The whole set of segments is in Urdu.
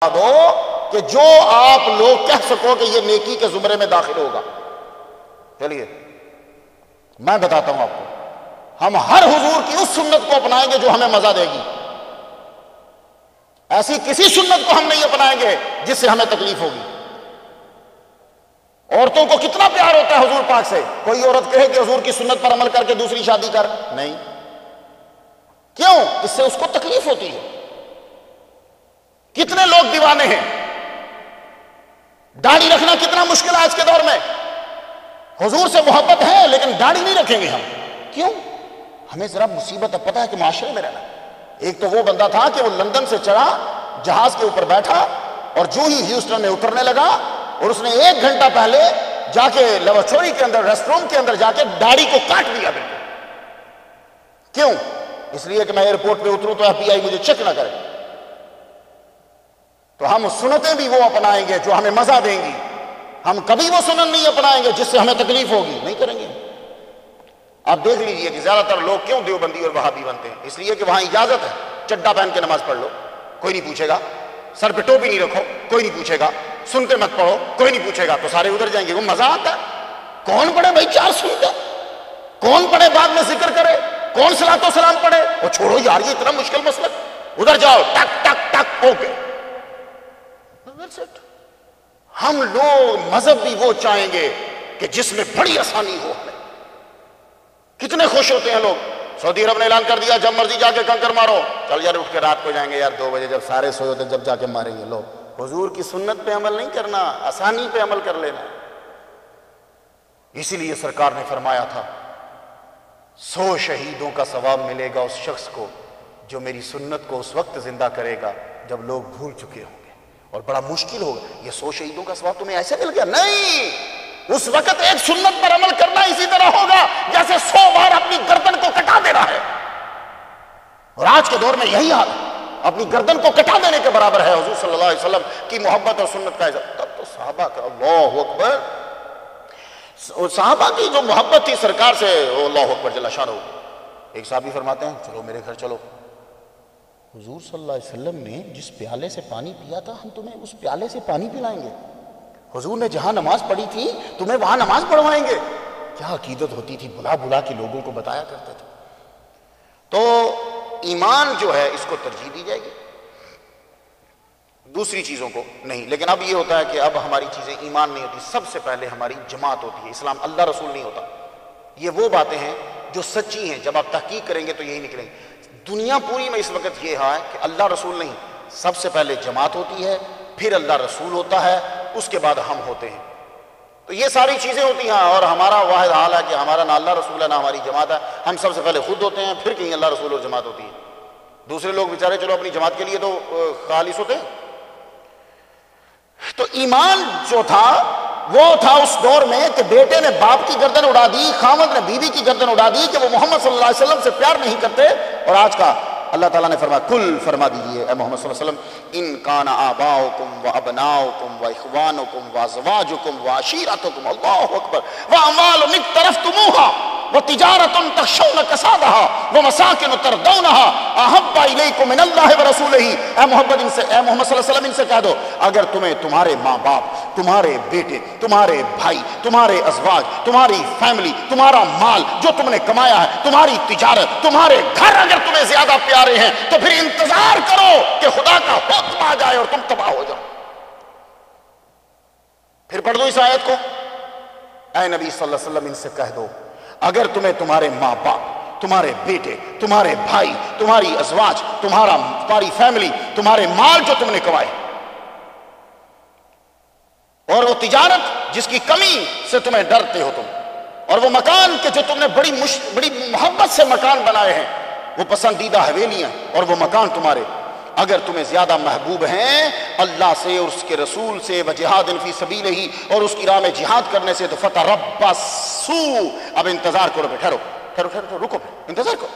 دو کہ جو آپ لوگ کہہ سکو کہ یہ نیکی کے زمرے میں داخل ہوگا۔ چلیے میں بتاتا ہوں آپ کو، ہم ہر حضور کی اس سنت کو اپنائیں گے جو ہمیں مزہ دے گی، ایسی کسی سنت کو ہم نہیں اپنائیں گے جس سے ہمیں تکلیف ہوگی۔ عورتوں کو کتنا پیار ہوتا ہے حضور پاک سے، کوئی عورت کہے کہ حضور کی سنت پر عمل کر کے دوسری شادی کر، نہیں، کیوں؟ اس سے اس کو تکلیف ہوتی ہے۔ کتنے لوگ دیوانے ہیں، داڑھی رکھنا کتنا مشکل ہے آج کے دور میں، حضور سے محبت ہے لیکن داڑھی نہیں رکھیں گے ہم، کیوں؟ ہمیں ذرا مصیبت ہے، پتہ ہے کہ معاشرے میں رہنا۔ ایک تو وہ بندہ تھا کہ وہ لندن سے چڑھا، جہاز کے اوپر بیٹھا اور جو ہی ہیوسٹن میں اترنے لگا اور اس نے 1 گھنٹہ پہلے جا کے لیبارٹری کے اندر، ریسٹ روم کے اندر جا کے داڑھی کو کاٹ لیا بالکل۔ کیوں؟ اس لیے کہ میں ایئرپورٹ پہ اتروں تو FBI مجھے چیک نہ کرے۔ تو ہم سنتیں بھی وہ اپنائیں گے جو ہمیں مزہ دیں گی، ہم کبھی وہ سنت نہیں اپنائیں گے جس سے ہمیں تکلیف ہوگی، نہیں کریں گے۔ آپ دیکھ لیجئے کہ زیادہ تر لوگ کیوں دیوبندی اور وہابی بنتے ہیں، اس لیے کہ وہاں اجازت ہے، چڈا پہن کے نماز پڑھ لو، کوئی نہیں پوچھے گا، سر پہ ٹوپی نہیں رکھو، کوئی نہیں پوچھے گا، سنتے مت پڑھو، کوئی نہیں پوچھے گا، تو سارے ادھر جائیں گے۔ وہ مزہ آتا ہے، کون پڑھے بھائی 4 سنتے، کون پڑھے بعد میں ذکر کرے، کون صلاۃ و سلام پڑھے، وہ چھوڑو یار یہ اتنا مشکل مسلک، ادھر جاؤ ٹک ٹک ٹک اوکے۔ ہم لوگ مذہب بھی وہ چاہیں گے کہ جس میں بڑی آسانی ہو۔ ہمیں کتنے خوش ہوتے ہیں لوگ، سعودی عرب نے اعلان کر دیا جب مرضی جا کے کنکر مارو، چل یار اٹھ کے رات کو جائیں گے یار 2 بجے جب سارے سوئے ہوتے جب جا کے ماریں گے۔ لوگ حضور کی سنت پہ عمل نہیں کرنا، آسانی پہ عمل کر لینا۔ اسی لیے سرکار نے فرمایا تھا 100 شہیدوں کا ثواب ملے گا اس شخص کو جو میری سنت کو اس وقت زندہ کرے گا جب لوگ بھول چکے ہوں گے، اور بڑا مشکل ہوگا۔ یہ 100 شہیدوں کا ثواب تمہیں ایسے مل گیا؟ نہیں، اس وقت ایک سنت پر عمل کرنا اسی طرح ہوگا جیسے 100 بار اپنی گردن کو کٹا دینا ہے، اور آج کے دور میں یہی حال ہے، اپنی گردن کو کٹا دینے کے برابر ہے حضور صلی اللہ علیہ وسلم کی محبت اور سنت کا عزت۔ تب تو صحابہ کا اللہ اکبر، صحابہ کی جو محبت تھی سرکار سے، اللہ اکبر جل شانہ۔ ایک صحابی فرماتے ہیں چلو میرے گھر چلو، حضور صلی اللہ علیہ وسلم نے جس پیالے سے پانی پیا تھا ہم تمہیں اس پیالے سے پانی پلائیں گے، حضور نے جہاں نماز پڑھی تھی تمہیں وہاں نماز پڑھوائیں گے۔ کیا عقیدت ہوتی تھی، بلا بلا کے لوگوں کو بتایا کرتے تھے۔ تو ایمان جو ہے اس کو ترجیح دی جائے گی، دوسری چیزوں کو نہیں۔ لیکن اب یہ ہوتا ہے کہ اب ہماری چیزیں ایمان نہیں ہوتی، سب سے پہلے ہماری جماعت ہوتی ہے، اسلام اللہ رسول نہیں ہوتا۔ یہ وہ باتیں ہیں جو سچی ہیں، جب آپ تحقیق کریں گے تو یہی نکلیں گے۔ دنیا پوری میں اس وقت یہ ہے کہ اللہ رسول نہیں، سب سے پہلے جماعت ہوتی ہے، پھر اللہ رسول ہوتا ہے، اس کے بعد ہم ہوتے ہیں۔ تو یہ ساری چیزیں ہوتی ہیں، اور ہمارا واحد حال ہے کہ ہمارا نہ اللہ رسول ہے نہ ہماری جماعت ہے، ہم سب سے پہلے خود ہوتے ہیں، پھر کہیں اللہ رسول اور جماعت ہوتی ہے۔ دوسرے لوگ بیچارے چلو اپنی جماعت کے لیے تو خالص ہوتے ہیں۔ تو ایمان جو تھا وہ تھا اس دور میں کہ بیٹے نے باپ کی گردن اڑا دی، خاوند نے بیوی کی گردن اڑا دی کہ وہ محمد صلی اللہ علیہ وسلم سے پیار نہیں کرتے۔ اور آج کا اللہ تعالیٰ نے فرمایا کل فرما دیجئے اے محمد صلی اللہ علیہ وسلم ان کان آباؤکم و ابناؤکم و اخوانکم و ازواجکم و عشیرتکم اللہ اکبر و اموال اقترفتموها وتجارۃ تخشون کسادها ومساکن ترضونها احب الیکم من اللہ ورسولہ۔ اے محمد صلی اللہ علیہ وسلم ان سے کہہ دو اگر تمہیں تمہارے ماں باپ، تمہارے بیٹے، تمہارے بھائی، تمہارے ازواج، تمہاری فیملی، تمہارا مال جو تم نے کمایا ہے، تمہاری تجارت، تمہارے گھر اگر تمہیں زیادہ پیارے ہیں تو پھر انتظار کرو کہ خدا کا حکم آ جائے اور تم تباہ ہو جاؤ۔ پھر پڑھ دو اس آیت کو، اے نبی صلی اللہ علیہ وسلم ان سے کہہ دو اگر تمہیں تمہارے ماں باپ، تمہارے بیٹے، تمہارے بھائی، تمہاری ازواج، تمہاری فیملی، تمہارے مال جو تم نے کمائے، اور وہ تجارت جس کی کمی سے تمہیں ڈرتے ہو تم، اور وہ مکان کے جو تم نے بڑی محبت سے مکان بنائے ہیں، وہ پسندیدہ حویلیاں اور وہ مکان تمہارے اگر تمہیں زیادہ محبوب ہیں اللہ سے اور اس کے رسول سے وجہاد فی سبیلہ اور اس کی راہ میں جہاد کرنے سے، تو فتربصوا، اب انتظار کرو، ٹھہرو ٹھہرو ٹھہرو، رکو، انتظار کرو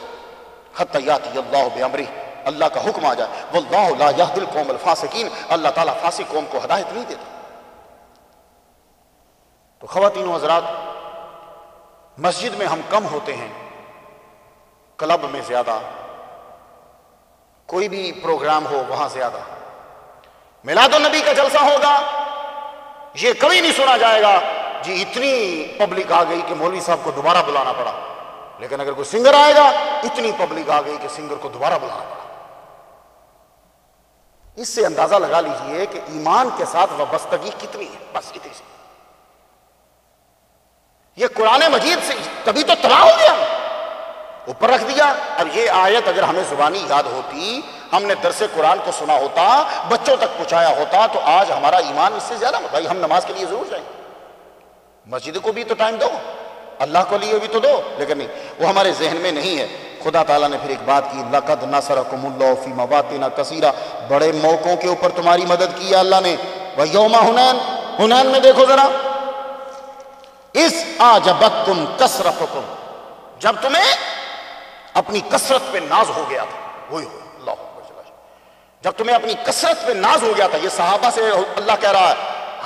حتی یاتی اللہ بامرہ، اللہ کا حکم آ جائے، واللہ لا یہدی القوم الفاسقین، اللہ تعالیٰ فاسق قوم کو ہدایت نہیں دیتا۔ تو خواتین و حضرات، مسجد میں ہم کم ہوتے ہیں، کلب میں زیادہ، کوئی بھی پروگرام ہو وہاں زیادہ۔ میلاد النبی کا جلسہ ہوگا، یہ کبھی نہیں سنا جائے گا جی اتنی پبلک آ گئی کہ مولوی صاحب کو دوبارہ بلانا پڑا. لیکن اگر کوئی سنگر آئے گا، اتنی پبلک آ گئی کہ سنگر کو دوبارہ بلانا پڑا. اس سے اندازہ لگا لیجئے کہ ایمان کے ساتھ وابستگی کتنی ہے. بس اتنی سی. یہ قرآن مجید سے تبھی تو تباہ ہو گیا، اوپر رکھ دیا. اب یہ آیت اگر ہمیں زبانی یاد ہوتی، ہم نے درس قرآن کو سنا ہوتا، بچوں تک پہنچایا ہوتا، تو آج ہمارا ایمان اس سے زیادہ. بھائی ہم نماز کے لیے ضرور جائیں، مسجد کو بھی تو ٹائم دو، اللہ کو لیے بھی تو دو، لیکن نہیں، وہ ہمارے ذہن میں نہیں ہے. خدا تعالیٰ نے پھر ایک بات کی، لَقَدْ نَصَرَكُمُ اللَّهُ فِي مَوَاطِنَ كَثِيرَةٍ، بڑے موقعوں کے اوپر تمہاری مدد کی ہے اللہ نے. وَيَوْمَ حُنَيْن، حنین میں دیکھو ذرا، اِذْ أَعْجَبَتْكُمْ كَثْرَتُكُمْ، جب تمہیں اپنی کثرت پہ ناز ہو گیا تھا. وہی ہو اللہ اکبر، جب تمہیں اپنی کثرت پہ ناز ہو گیا تھا. یہ صحابہ سے اللہ کہہ رہا ہے،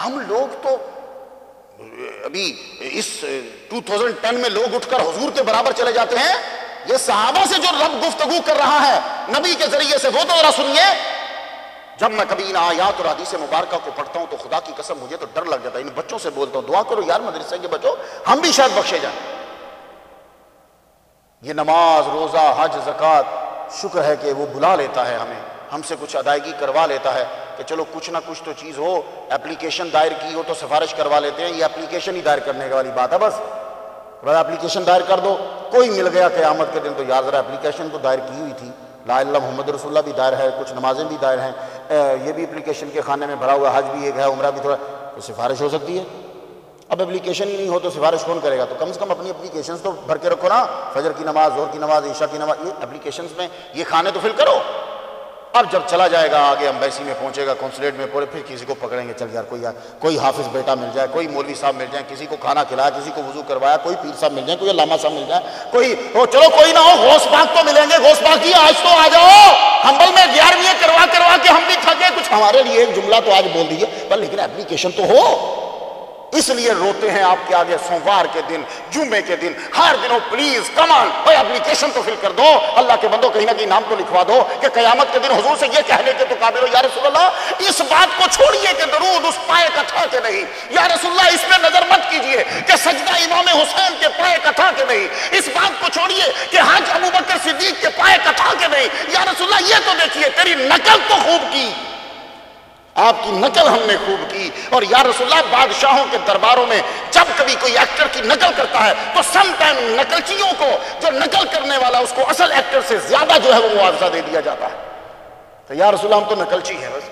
ہم لوگ تو ابھی اس 2010 میں لوگ اٹھ کر حضور کے برابر چلے جاتے ہیں. یہ صحابہ سے جو رب گفتگو کر رہا ہے نبی کے ذریعے سے، وہ تو ذرا سنیے. جب میں کبھی ان آیات اور حدیث مبارکہ کو پڑھتا ہوں تو خدا کی قسم مجھے تو ڈر لگ جاتا ہے. ان بچوں سے بولتا ہوں، دعا کرو یار مدرسے کے بچوں، ہم بھی شاید بخشے جائیں. یہ نماز، روزہ، حج، زکوٰۃ، شکر ہے کہ وہ بلا لیتا ہے ہمیں، ہم سے کچھ ادائیگی کروا لیتا ہے کہ چلو کچھ نہ کچھ تو چیز ہو. اپلیکیشن دائر کی ہو تو سفارش کروا لیتے ہیں. یہ اپلیکیشن ہی دائر کرنے والی بات ہے. بس اپلیکیشن دائر کر دو. کوئی مل گیا قیامت کے دن تو یار ذرا اپلیکیشن تو دائر کی ہوئی تھی، لا الہ الا محمد رسول اللہ بھی دائر ہے، کچھ نمازیں بھی دائر ہیں، یہ بھی اپلیکیشن کے خانے میں بھرا ہوا، حج بھی ایک ہے، عمرہ بھی تھوڑا، تو سفارش ہو سکتی ہے. اب اپلیکیشن ہی نہیں ہو تو سفارش کون کرے گا؟ تو کم سے کم اپنی اپلیکیشنز تو بھر کے رکھو نا. فجر کی نماز، ظہر کی نماز، عشاء کی نماز، یہ اپلیکیشنز میں یہ کھانے تو فل کرو. اب جب چلا جائے گا آگے امبیسی میں پہنچے گا، قونصلیٹ میں پورے، پھر کسی کو پکڑیں گے، چل یار کوئی حافظ بیٹا مل جائے، کوئی مولوی صاحب مل جائے، کسی کو کھانا کھلایا، کسی کو وضو کروایا، کوئی پیر صاحب مل جائے، کوئی علامہ صاحب مل جائے، کوئی ہو، چلو کوئی نہ ہو، غوث پاک تو ملیں گے. غوث پاک جی آج تو آ جاؤ، حنبل میں 11ویں کروا کے ہم بھی تھکے، کچھ ہمارے لیے ایک جملہ تو آج بول دیجیے. پر لیکن اپلیکیشن تو ہو. اس لیے روتے ہیں آپ کے آگے سوموار کے دن، جمعے کے دن، ہر دنوں پلیز کمان بھائی اپلیکیشن تو فل کر دو. اللہ کے بندوں کہیں نہ کہیں نام تو لکھوا دو کہ قیامت کے دن حضور سے یہ کہنے کے تو قابل ہو، یا رسول اللہ اس بات کو چھوڑیے کہ درود اس پائے کا تھا کہ نہیں. یا رسول اللہ اس میں نظر مت کیجئے کہ سجدہ امام حسین کے پائے کا تھا کہ نہیں. اس بات کو چھوڑیے کہ حج ابوبکر صدیق کے پائے کا تھا کہ نہیں. یا رسول اللہ یہ تو دیکھیے تیری نقل تو خوب کی، آپ کی نقل ہم نے خوب کی. اور یا رسول اللہ بادشاہوں کے درباروں میں جب کبھی کوئی ایکٹر کی نقل کرتا ہے تو سم ٹائم نقلچیوں کو، جو نقل کرنے والا اس کو اصل ایکٹر سے زیادہ جو ہے وہ معاوضہ دے دیا جاتا ہے. تو یا رسول اللہ ہم تو نقلچی ہیں بس.